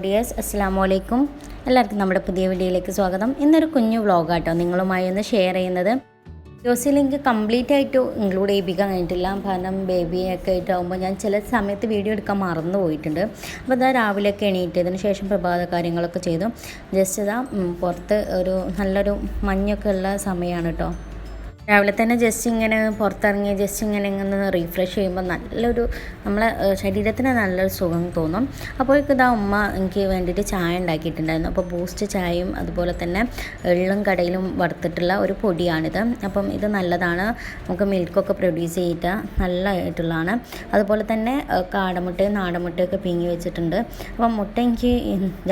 Dears, അസ്സലാമു അലൈക്കും. എല്ലാവർക്കും നമ്മുടെ പുതിയ വീഡിയോയിലേക്ക് സ്വാഗതം. ഇന്നൊരു കുഞ്ഞു വ്ളോഗാട്ടോ നിങ്ങളുമായി ഒന്ന് ഷെയർ ചെയ്യുന്നത്. ജോസി ലിങ്ക് കംപ്ലീറ്റ് ആയിട്ട് ഇൻക്ലൂഡ് ചെയ്യിപ്പിക്കാൻ കഴിഞ്ഞിട്ടില്ല. കാരണം ബേബിയൊക്കെ ആയിട്ടാകുമ്പോൾ ഞാൻ ചില സമയത്ത് വീഡിയോ എടുക്കാൻ മറന്നു പോയിട്ടുണ്ട്. അപ്പോൾ ഇതാ രാവിലെയൊക്കെ എണീറ്റതിന് ശേഷം പ്രഭാത കാര്യങ്ങളൊക്കെ ചെയ്തു. ജസ്റ്റ് ഇതാ പുറത്ത് ഒരു നല്ലൊരു മഞ്ഞൊക്കെ ഉള്ള സമയമാണ് കേട്ടോ. രാവിലെ തന്നെ ജസ്റ്റ് ഇങ്ങനെ പുറത്തിറങ്ങി ജസ്റ്റ് ഇങ്ങനെ റീഫ്രഷ് ചെയ്യുമ്പോൾ നല്ലൊരു നമ്മളെ ശരീരത്തിന് നല്ലൊരു സുഖം തോന്നും. അപ്പോഴേക്കും ഇതാ ഉമ്മ എനിക്ക് വേണ്ടിയിട്ട് ചായ ഉണ്ടാക്കിയിട്ടുണ്ടായിരുന്നു. അപ്പോൾ ബൂസ്റ്റ് ചായയും അതുപോലെ തന്നെ എള്ളും കടയിലും വറുത്തിട്ടുള്ള ഒരു പൊടിയാണിത്. അപ്പം ഇത് നല്ലതാണ്, നമുക്ക് മിൽക്കൊക്കെ പ്രൊഡ്യൂസ് ചെയ്തിട്ട് നല്ലതായിട്ടുള്ളതാണ്. അതുപോലെ തന്നെ കാടമുട്ടയും നാടൻമുട്ടയൊക്കെ പിങ്ങി വെച്ചിട്ടുണ്ട്. അപ്പം മുട്ട എനിക്ക്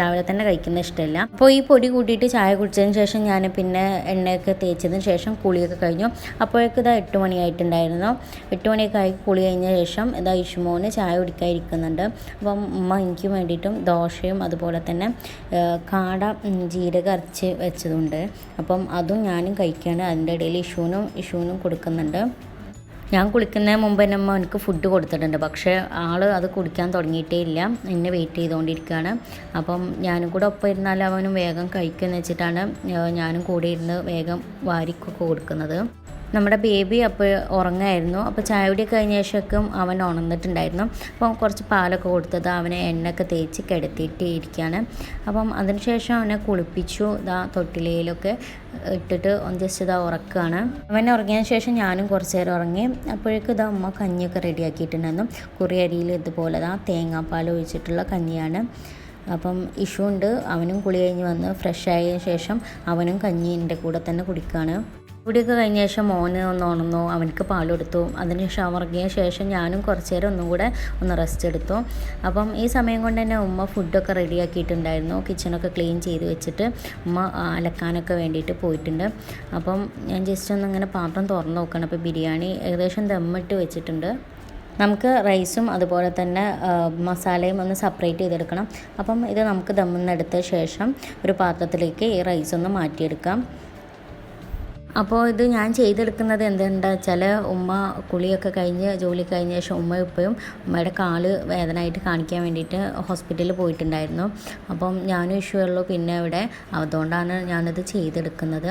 രാവിലെ തന്നെ കഴിക്കുന്നത് ഇഷ്ടമില്ല. അപ്പോൾ ഈ പൊടി കൂട്ടിയിട്ട് ചായ കുടിച്ചതിന് ശേഷം ഞാൻ പിന്നെ എണ്ണയൊക്കെ തേച്ചതിന് ശേഷം കുളിയൊക്കെ കഴിഞ്ഞു. അപ്പോഴേക്കും ഇതാ 8 മണിയായിട്ടുണ്ടായിരുന്നു. 8 മണിയൊക്കെ ആയി കുളി കഴിഞ്ഞ ശേഷം ഇതാ ഇഷുമോന് ചായ കുടിക്കാതിരിക്കുന്നുണ്ട്. അപ്പം ഉമ്മ എനിക്ക് വേണ്ടിയിട്ടും ദോശയും അതുപോലെ തന്നെ കാട ജീരകം അരച്ച് വെച്ചതുണ്ട്. അപ്പം അതും ഞാനും കഴിക്കുകയാണ്. അതിൻ്റെ ഇടയിൽ ഇഷുവിനും കൊടുക്കുന്നുണ്ട്. ഞാൻ കുളിക്കുന്നതിന് മുമ്പ് തന്നെ അമ്മ എനിക്ക് ഫുഡ് കൊടുത്തിട്ടുണ്ട്. പക്ഷേ ആൾ അത് കുടിക്കാൻ തുടങ്ങിയിട്ടേ ഇല്ല, എന്നെ വെയിറ്റ് ചെയ്തുകൊണ്ടിരിക്കുകയാണ്. അപ്പം ഞാനും കൂടെ ഒപ്പം ഇരുന്നാൽ അവനും വേഗം കഴിക്കുമെന്ന് വെച്ചിട്ടാണ് ഞാനും കൂടെ ഇരുന്ന് വേഗം വാരിക്കൊക്കെ കൊടുക്കുന്നത്. നമ്മുടെ ബേബി അപ്പോൾ ഉറങ്ങായിരുന്നു. അപ്പോൾ ചായ കുടി കഴിഞ്ഞ ശേഷം അവൻ ഉണർന്നിട്ടുണ്ടായിരുന്നു. അപ്പം കുറച്ച് പാലൊക്കെ കൊടുത്തത് അവനെ എണ്ണയൊക്കെ തേച്ച് കിടത്തിയിട്ട് ഇരിക്കുകയാണ്. അപ്പം അതിനുശേഷം അവനെ കുളിപ്പിച്ചു. തൊട്ടിലയിലൊക്കെ ഇട്ടിട്ട് ജസ്റ്റ് ഉറക്കുകയാണ്. അവനെ ഉറങ്ങിയതിന് ശേഷം ഞാനും കുറച്ച് നേരം ഉറങ്ങി. അപ്പോഴേക്കും ഉമ്മ കഞ്ഞിയൊക്കെ റെഡിയാക്കിയിട്ടുണ്ടായിരുന്നു. കുറി അരിയിൽ ഇതുപോലെ തേങ്ങാപ്പാൽ ഒഴിച്ചിട്ടുള്ള കഞ്ഞിയാണ്. അപ്പം ഇഷു ഉണ്ട്, അവനും കുളി കഴിഞ്ഞ് വന്ന് ഫ്രഷ് ആയ ശേഷം അവനും കഞ്ഞീൻ്റെ കൂടെ തന്നെ കുടിക്കുകയാണ്. കുടിയൊക്കെ കഴിഞ്ഞ ശേഷം മോന് ഒന്ന് ഉണർന്നു, അവനക്ക് പാൽ കൊടുത്തു. അതിനുശേഷം ഉറങ്ങിയ ശേഷം ഞാനും കുറച്ച് നേരം ഒന്നും കൂടെ ഒന്ന് റെസ്റ്റ് എടുത്തു. അപ്പം ഈ സമയം കൊണ്ട് തന്നെ ഉമ്മ ഫുഡൊക്കെ റെഡിയാക്കിയിട്ടുണ്ടായിരുന്നു. കിച്ചണൊക്കെ ക്ലീൻ ചെയ്ത് വെച്ചിട്ട് ഉമ്മ അലക്കാനൊക്കെ വേണ്ടിയിട്ട് പോയിട്ടുണ്ട്. അപ്പം ഞാൻ ജസ്റ്റ് ഒന്ന് ഇങ്ങനെ പാത്രം തുറന്ന് നോക്കണം. അപ്പോൾ ബിരിയാണി ഏകദേശം ദമ്മിട്ട് വെച്ചിട്ടുണ്ട്. നമുക്ക് റൈസും അതുപോലെ തന്നെ മസാലയും ഒന്ന് സെപ്പറേറ്റ് ചെയ്തെടുക്കണം. അപ്പം ഇത് നമുക്ക് ദമ്മിന്നെടുത്ത ശേഷം ഒരു പാത്രത്തിലേക്ക് ഈ റൈസ് ഒന്ന് മാറ്റിയെടുക്കാം. അപ്പോൾ ഇത് ഞാൻ ചെയ്തെടുക്കുന്നത് എന്തുണ്ടാ വെച്ചാൽ ഉമ്മ കുളിയൊക്കെ കഴിഞ്ഞ് ജോലി കഴിഞ്ഞ ശേഷം ഉമ്മയും ഉമ്മയുടെ കാല് വേദനയായിട്ട് കാണിക്കാൻ വേണ്ടിയിട്ട് ഹോസ്പിറ്റലിൽ പോയിട്ടുണ്ടായിരുന്നു. അപ്പം ഞാനും ഇഷ്യൂ പിന്നെ ഇവിടെ അതുകൊണ്ടാണ് ഞാനിത് ചെയ്തെടുക്കുന്നത്.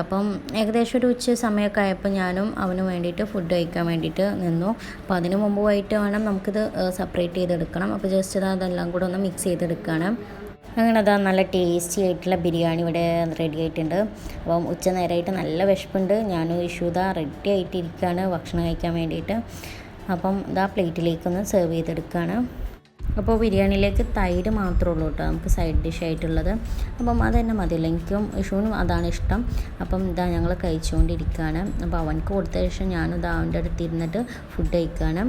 അപ്പം ഏകദേശം ഒരു ഉച്ച സമയമൊക്കെ ആയപ്പോൾ ഞാനും അവന് വേണ്ടിയിട്ട് ഫുഡ് കഴിക്കാൻ വേണ്ടിയിട്ട് നിന്നു. അപ്പോൾ അതിന് മുമ്പുമായിട്ട് വേണം നമുക്കിത് സെപ്പറേറ്റ് ചെയ്തെടുക്കണം. അപ്പോൾ ജസ്റ്റ് അതെല്ലാം കൂടെ ഒന്ന് മിക്സ് ചെയ്തെടുക്കുകയാണ്. അങ്ങനെ നല്ല ടേസ്റ്റി ആയിട്ടുള്ള ബിരിയാണി ഇവിടെ റെഡി ആയിട്ടുണ്ട്. അപ്പം ഉച്ച നേരമായിട്ട് നല്ല വിശപ്പുണ്ട്. ഞാനും റെഡി ആയിട്ടിരിക്കുകയാണ് ഭക്ഷണം കഴിക്കാൻ വേണ്ടിയിട്ട്. അപ്പം പ്ലേറ്റിലേക്കൊന്ന് സെർവ് ചെയ്തെടുക്കുകയാണ്. അപ്പോൾ ബിരിയാണിയിലേക്ക് തൈര് മാത്രമേ ഉള്ളൂ കേട്ടോ നമുക്ക് സൈഡ് ഡിഷ് ആയിട്ടുള്ളത്. അപ്പം അത് തന്നെ മതിയല്ലോ, എനിക്കും ഇഷുവിനും അതാണ് ഇഷ്ടം. അപ്പം ഞങ്ങൾ കഴിച്ചുകൊണ്ടിരിക്കുകയാണ്. അപ്പോൾ അവനക്ക് കൊടുത്ത ശേഷം ഞാനും അവൻ്റെ അടുത്ത് ഇരുന്നിട്ട് ഫുഡ് കഴിക്കുകയാണ്.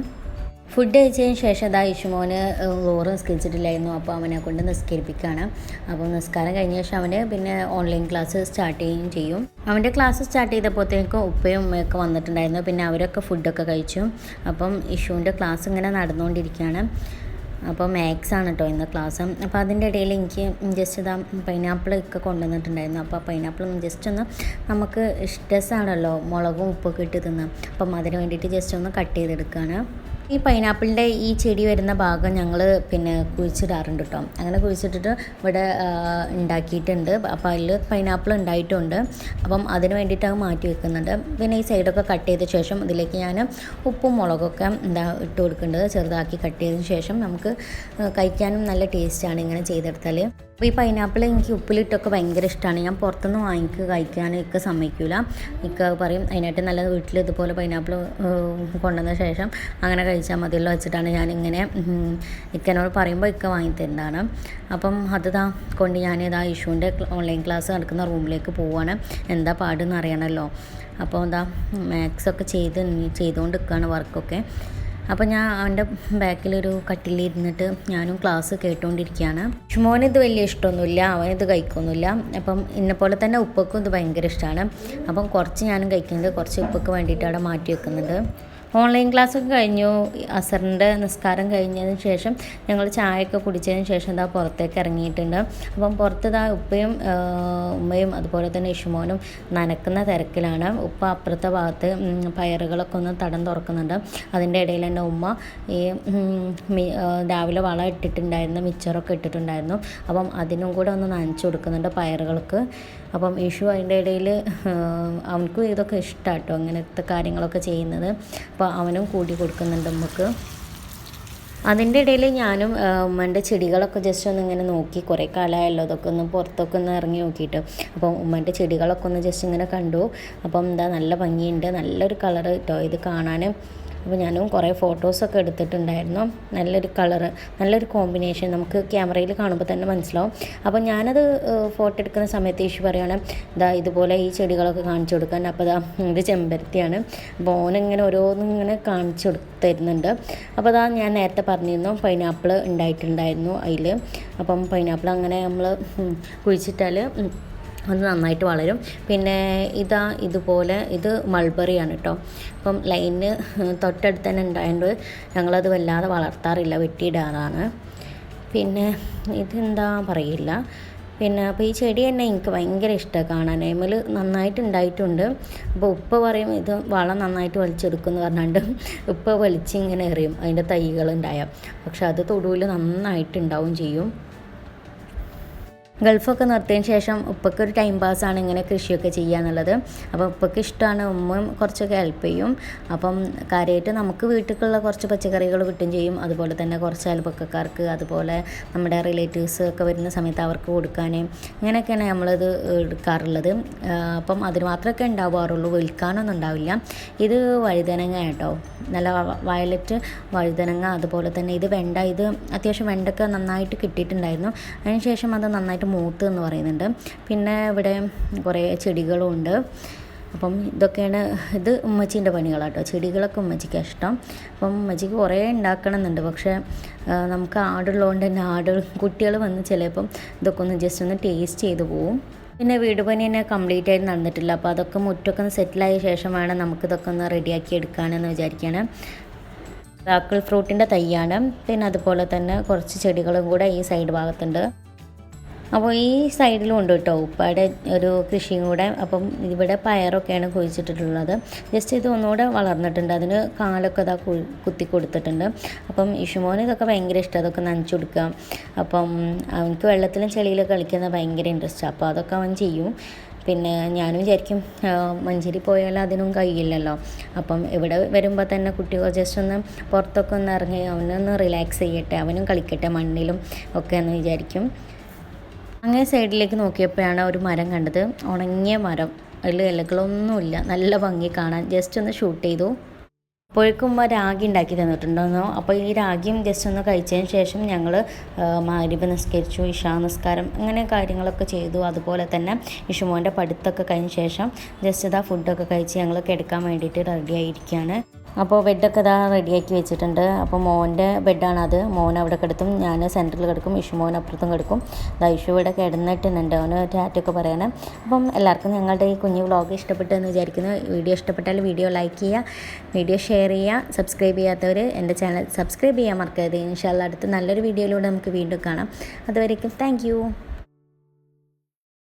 ഫുഡ് കഴിച്ചതിന് ശേഷം ഇഷുമോന് ലോറ് നിസ്കരിച്ചിട്ടില്ലായിരുന്നു. അപ്പോൾ അവനെ കൊണ്ട് നിസ്കരിപ്പിക്കുകയാണ്. അപ്പോൾ നിസ്കാരം കഴിഞ്ഞ ശേഷം അവന് പിന്നെ ഓൺലൈൻ ക്ലാസ് സ്റ്റാർട്ട് ചെയ്യുകയും ചെയ്യും. അവൻ്റെ ക്ലാസ് സ്റ്റാർട്ട് ചെയ്തപ്പോഴത്തേക്കും ഉപ്പയും ഉമ്മയൊക്കെ വന്നിട്ടുണ്ടായിരുന്നു. പിന്നെ അവരൊക്കെ ഫുഡൊക്കെ കഴിച്ചു. അപ്പം ഇഷുവിൻ്റെ ക്ലാസ് ഇങ്ങനെ നടന്നുകൊണ്ടിരിക്കുകയാണ്. അപ്പോൾ മാത്സ് ആണ് കേട്ടോ ഇന്ന് ക്ലാസ്. അപ്പോൾ അതിൻ്റെ ഇടയിൽ എനിക്ക് ജസ്റ്റ് പൈനാപ്പിൾ ഒക്കെ കൊണ്ടുവന്നിട്ടുണ്ടായിരുന്നു. അപ്പോൾ പൈനാപ്പിൾ ഒന്ന് ജസ്റ്റ് ഒന്ന് നമുക്ക് ഇഷ്ടസാണല്ലോ മുളകും ഉപ്പൊക്കെ ഇട്ട് തിന്ന്. അപ്പം അതിന് വേണ്ടിയിട്ട് ജസ്റ്റ് ഒന്ന് കട്ട് ചെയ്തെടുക്കുകയാണ്. ഈ പൈനാപ്പിളിൻ്റെ ഈ ചെടി വരുന്ന ഭാഗം ഞങ്ങൾ പിന്നെ കുഴിച്ചിടാറുണ്ട് കേട്ടോ. അങ്ങനെ കുഴിച്ചിട്ടിട്ട് ഇവിടെ ഉണ്ടാക്കിയിട്ടുണ്ട്. അപ്പോൾ അതിൽ പൈനാപ്പിൾ ഉണ്ടായിട്ടുണ്ട്. അപ്പം അതിന് വേണ്ടിയിട്ട് അത് മാറ്റി വെക്കുന്നുണ്ട്. പിന്നെ ഈ സൈഡൊക്കെ കട്ട് ചെയ്ത ശേഷം ഇതിലേക്ക് ഞാൻ ഉപ്പും മുളകൊക്കെ ഇട്ട് കൊടുക്കേണ്ടത് ചെറുതാക്കി കട്ട് ചെയ്തതിന് ശേഷം നമുക്ക് കഴിക്കാനും നല്ല ടേസ്റ്റാണ് ഇങ്ങനെ ചെയ്തെടുത്താൽ. അപ്പോൾ ഈ പൈനാപ്പിൾ എനിക്ക് ഉപ്പിലിട്ടൊക്കെ ഭയങ്കര ഇഷ്ടമാണ്. ഞാൻ പുറത്തുനിന്ന് കഴിക്കാനും ഒക്കെ സമ്മതിക്കില്ല. പറയും അതിനായിട്ട് നല്ല വീട്ടിൽ ഇതുപോലെ പൈനാപ്പിൾ കൊണ്ടുവന്ന ശേഷം അങ്ങനെ കഴിച്ചാൽ മതിയല്ലോ വെച്ചിട്ടാണ് ഞാനിങ്ങനെ ഇക്കനോട് പറയുമ്പോൾ വാങ്ങിത്തരുന്നതാണ്. അപ്പം അത് കൊണ്ട് ഞാൻ ഇഷുവിൻ്റെ ഓൺലൈൻ ക്ലാസ് നടക്കുന്ന റൂമിലേക്ക് പോവുകയാണ്. എന്താ പാടെന്ന് അറിയണമല്ലോ. അപ്പോൾ മാത്സൊക്കെ ചെയ്തുകൊണ്ട് നിൽക്കുകയാണ് വർക്കൊക്കെ. അപ്പോൾ ഞാൻ അവൻ്റെ ബാക്കിലൊരു കട്ടിലിരുന്നിട്ട് ഞാനും ക്ലാസ് കേട്ടുകൊണ്ടിരിക്കുകയാണ്. ഷുമോന് വലിയ ഇഷ്ടമൊന്നുമില്ല, അവനിത് കഴിക്കൊന്നുമില്ല. അപ്പം ഇന്നെപ്പോലെ തന്നെ ഉപ്പക്കും ഇത് ഭയങ്കര ഇഷ്ടമാണ്. അപ്പം കുറച്ച് ഞാനും കഴിക്കുന്നത്, കുറച്ച് ഉപ്പക്ക് വേണ്ടിയിട്ട് അവിടെ മാറ്റി വെക്കുന്നുണ്ട്. ഓൺലൈൻ ക്ലാസ്സൊക്കെ കഴിഞ്ഞു. അസറിൻ്റെ നിസ്കാരം കഴിഞ്ഞതിന് ശേഷം ഞങ്ങൾ ചായയൊക്കെ കുടിച്ചതിന് ശേഷം ഇതാ പുറത്തേക്ക് ഇറങ്ങിയിട്ടുണ്ട്. അപ്പം പുറത്ത് ഇതാ ഉമ്മയും അതുപോലെ തന്നെ ഇഷുമോനും നനക്കുന്ന തിരക്കിലാണ്. ഉപ്പ അപ്പുറത്തെ ഭാഗത്ത് പയറുകളൊക്കെ ഒന്ന് തടം തുറക്കുന്നുണ്ട്. അതിൻ്റെ ഇടയിൽ തന്നെ ഉമ്മ ഈ രാവിലെ വളം ഇട്ടിട്ടുണ്ടായിരുന്നു, മിച്ചറൊക്കെ ഇട്ടിട്ടുണ്ടായിരുന്നു. അപ്പം അതിനും കൂടെ ഒന്ന് നനച്ചു കൊടുക്കുന്നുണ്ട് പയറുകൾക്ക്. അപ്പം ഇഷു അതിൻ്റെ ഇടയിൽ അവനക്കും ഇതൊക്കെ ഇഷ്ടമാണ് കേട്ടോ, അങ്ങനത്തെ കാര്യങ്ങളൊക്കെ ചെയ്യുന്നത്. അപ്പോൾ അവനും കൂടി കൊടുക്കുന്നുണ്ട് ഉമ്മക്ക്. അതിൻ്റെ ഇടയിൽ ഞാനും ഉമ്മൻ്റെ ചെടികളൊക്കെ ജസ്റ്റ് ഒന്ന് ഇങ്ങനെ നോക്കി. കുറേ കാലമായല്ലോ അതൊക്കെ ഒന്ന് പുറത്തൊക്കെ ഒന്ന് ഇറങ്ങി നോക്കിയിട്ട്. അപ്പം ഉമ്മൻ്റെ ചെടികളൊക്കെ ഒന്ന് ജസ്റ്റ് ഇങ്ങനെ കണ്ടു. അപ്പം എന്താ നല്ല ഭംഗിയുണ്ട്, നല്ലൊരു കളറ് കേട്ടോ ഇത് കാണാൻ. അപ്പോൾ ഞാനും കുറേ ഫോട്ടോസൊക്കെ എടുത്തിട്ടുണ്ടായിരുന്നു. നല്ലൊരു കളറ്, നല്ലൊരു കോമ്പിനേഷൻ നമുക്ക് ക്യാമറയിൽ കാണുമ്പോൾ തന്നെ മനസ്സിലാവും. അപ്പോൾ ഞാനത് ഫോട്ടോ എടുക്കുന്ന സമയത്ത് ഈശു പറയുകയാണ് ഇതാ ഇതുപോലെ ഈ ചെടികളൊക്കെ കാണിച്ചു കൊടുക്കാൻ. അപ്പോൾ ഇതാ ഇത് ചെമ്പരത്തിയാണ്. അപ്പോൾ ഓനിങ്ങനെ ഓരോന്നും ഇങ്ങനെ കാണിച്ചു തരുന്നുണ്ട്. അപ്പോൾ അതാ ഞാൻ നേരത്തെ പറഞ്ഞിരുന്നു പൈനാപ്പിൾ ഉണ്ടായിട്ടുണ്ടായിരുന്നു അതിൽ. അപ്പം പൈനാപ്പിൾ അങ്ങനെ നമ്മൾ കുഴിച്ചിട്ടാൽ അത് നന്നായിട്ട് വളരും. പിന്നെ ഇതുപോലെ ഇത് മൾബറിയാണ് കേട്ടോ. അപ്പം ലൈന് തൊട്ടടുത്ത് തന്നെ ഉണ്ടായതുകൊണ്ട് ഞങ്ങളത് വല്ലാതെ വളർത്താറില്ല, വെട്ടിയിടാറാണ്. പിന്നെ ഇതെന്താ പറയില്ല. പിന്നെ അപ്പോൾ ഈ ചെടി തന്നെ എനിക്ക് ഭയങ്കര ഇഷ്ടമാണ് കാണാൻ. അതിൽ നന്നായിട്ട് ഉണ്ടായിട്ടുണ്ട്. അപ്പോൾ ഉപ്പ പറയും ഇത് വളം നന്നായിട്ട് വലിച്ചെടുക്കുമെന്ന് പറഞ്ഞാണ്ട് ഉപ്പ വലിച്ചിങ്ങനെ എറിയും അതിൻ്റെ തൈകൾ ഉണ്ടായാൽ. പക്ഷെ അത് തൊടുവിൽ നന്നായിട്ടുണ്ടാവും ചെയ്യും. ഗൾഫൊക്കെ നിർത്തിയതിന് ശേഷം ഉപ്പയ്ക്കൊരു ടൈം പാസ്സാണ് ഇങ്ങനെ കൃഷിയൊക്കെ ചെയ്യുക എന്നുള്ളത്. അപ്പോൾ ഉപ്പയ്ക്ക് ഇഷ്ടമാണ്, ഉമ്മയും കുറച്ചൊക്കെ ഹെൽപ്പ് ചെയ്യും. അപ്പം കാര്യമായിട്ട് നമുക്ക് വീട്ടിലുള്ള കുറച്ച് പച്ചക്കറികൾ കിട്ടും ചെയ്യും. അതുപോലെ തന്നെ കുറച്ച് അയൽപക്കക്കാർക്ക്, അതുപോലെ നമ്മുടെ റിലേറ്റീവ്സ് ഒക്കെ വരുന്ന സമയത്ത് അവർക്ക് കൊടുക്കാൻ, ഇങ്ങനെയൊക്കെയാണ് നമ്മളിത് എടുക്കാറുള്ളത്. അപ്പം അതിന് മാത്രമൊക്കെ ഉണ്ടാവാറുള്ളൂ, വിൽക്കാനൊന്നും ഉണ്ടാവില്ല. ഇത് വഴുതനങ്ങ കേട്ടോ, നല്ല വയലറ്റ് വഴുതനങ്ങ. അതുപോലെ തന്നെ ഇത് വെണ്ട. ഇത് അത്യാവശ്യം വെണ്ടൊക്കെ നന്നായിട്ട് കിട്ടിയിട്ടുണ്ടായിരുന്നു. അതിന് ശേഷം അത് നന്നായിട്ട് മൂത്ത് എന്ന് പറയുന്നുണ്ട്. പിന്നെ ഇവിടെ കുറേ ചെടികളും ഉണ്ട്. അപ്പം ഇതൊക്കെയാണ് ഇത് ഉമ്മച്ചീൻ്റെ പണികളാട്ടോ. ചെടികളൊക്കെ ഉമ്മച്ചിക്ക് ഇഷ്ടം. അപ്പം ഉമ്മച്ചിക്ക് കുറേ ഉണ്ടാക്കണമെന്നുണ്ട്. പക്ഷേ നമുക്ക് ആടുള്ളതുകൊണ്ട് തന്നെ കുട്ടികൾ വന്ന് ചിലപ്പം ഇതൊക്കെ ഒന്ന് ജസ്റ്റ് ഒന്ന് ടേസ്റ്റ് ചെയ്ത് പോവും. പിന്നെ വീട് പണി തന്നെ കംപ്ലീറ്റ് ആയിട്ട് നടന്നിട്ടില്ല. അപ്പോൾ അതൊക്കെ മുറ്റൊക്കെ ഒന്ന് സെറ്റിലായ ശേഷം വേണം നമുക്കിതൊക്കെ ഒന്ന് റെഡിയാക്കി എടുക്കാനെന്ന് വിചാരിക്കുകയാണ്. ആപ്പിൾ ഫ്രൂട്ടിൻ്റെ തൈയാണ്. പിന്നെ അതുപോലെ തന്നെ കുറച്ച് ചെടികളും കൂടെ ഈ സൈഡ് ഭാഗത്തുണ്ട്. അപ്പോൾ ഈ സൈഡിലും ഉണ്ട് കേട്ടോ ഉപ്പയുടെ ഒരു കൃഷിയും കൂടെ. അപ്പം ഇവിടെ പയറൊക്കെയാണ് കുഴിച്ചിട്ടിട്ടുള്ളത്. ജസ്റ്റ് ഇത് ഒന്നുകൂടെ വളർന്നിട്ടുണ്ട്. അതിന് കാലൊക്കെ ഇതാ കുത്തി കൊടുത്തിട്ടുണ്ട്. അപ്പം ഇഷുമോന് ഇതൊക്കെ ഭയങ്കര ഇഷ്ടം, അതൊക്കെ നനച്ചു കൊടുക്കുക. അപ്പം അവനക്ക് വെള്ളത്തിലും ചെളിയിലൊക്കെ കളിക്കുന്നത് ഭയങ്കര ഇൻട്രസ്റ്റാണ്. അപ്പോൾ അതൊക്കെ അവൻ ചെയ്യും. പിന്നെ ഞാനും വിചാരിക്കും മഞ്ചേരി പോയാൽ അതിനും കഴിയില്ലല്ലോ. അപ്പം ഇവിടെ വരുമ്പോൾ തന്നെ കുട്ടികൾ ജസ്റ്റ് ഒന്ന് പുറത്തൊക്കെ ഒന്ന് ഇറങ്ങി അവനൊന്ന് റിലാക്സ് ചെയ്യട്ടെ, അവനും കളിക്കട്ടെ മണ്ണിലും ഒക്കെ എന്ന് വിചാരിക്കും. അങ്ങേ സൈഡിലേക്ക് നോക്കിയപ്പോഴാണ് ഒരു മരം കണ്ടത്, ഉണങ്ങിയ മരം. അതിൽ ഇലകളൊന്നുമില്ല, നല്ല ഭംഗി കാണാൻ. ജസ്റ്റ് ഒന്ന് ഷൂട്ട് ചെയ്തു. അപ്പോഴേക്കും രാഗി ഉണ്ടാക്കി തന്നിട്ടുണ്ടായിരുന്നു. അപ്പോൾ ഈ രാഗിയും ജസ്റ്റ് ഒന്ന് കഴിച്ചതിന് ശേഷം ഞങ്ങൾ മഗ്‌രിബ് നിസ്കരിച്ചു, ഇശാ നിസ്കാരം അങ്ങനെ കാര്യങ്ങളൊക്കെ ചെയ്തു. അതുപോലെ തന്നെ ഇഷുമോൻ്റെ പഠിത്തമൊക്കെ കഴിഞ്ഞ ശേഷം ജസ്റ്റ് ഇതാ ഫുഡൊക്കെ കഴിച്ച് ഞങ്ങൾ കിടക്കാൻ വേണ്ടിയിട്ട് റെഡി ആയിരിക്കുകയാണ്. അപ്പോൾ ബെഡൊക്കെ ഇതാ റെഡിയാക്കി വെച്ചിട്ടുണ്ട്. അപ്പോൾ മോൻ്റെ ബെഡാണത്. മോൻ അവിടെ കിടത്തും, ഞാൻ സെൻറ്ററിൽ കിടക്കും, ഇഷുമോൻ അപ്പുറത്തും കിടക്കും. ഇഷു ഇവിടെ കിടന്നിട്ടുണ്ട്, അവന് ടാറ്റൊക്കെ പറയണം. അപ്പം എല്ലാവർക്കും ഞങ്ങളുടെ ഈ കുഞ്ഞു വ്ളോഗ് ഇഷ്ടപ്പെട്ടെന്ന് വിചാരിക്കുന്നു. വീഡിയോ ഇഷ്ടപ്പെട്ടാൽ വീഡിയോ ലൈക്ക് ചെയ്യുക, വീഡിയോ ഷെയർ ചെയ്യുക. സബ്സ്ക്രൈബ് ചെയ്യാത്തവർ എൻ്റെ ചാനൽ സബ്സ്ക്രൈബ് ചെയ്യാൻ മറക്കരുത്. ഇൻഷാ അല്ലാഹ് അടുത്ത നല്ലൊരു വീഡിയോയിലൂടെ നമുക്ക് വീണ്ടും കാണാം. അതുവരേക്കും താങ്ക് യു.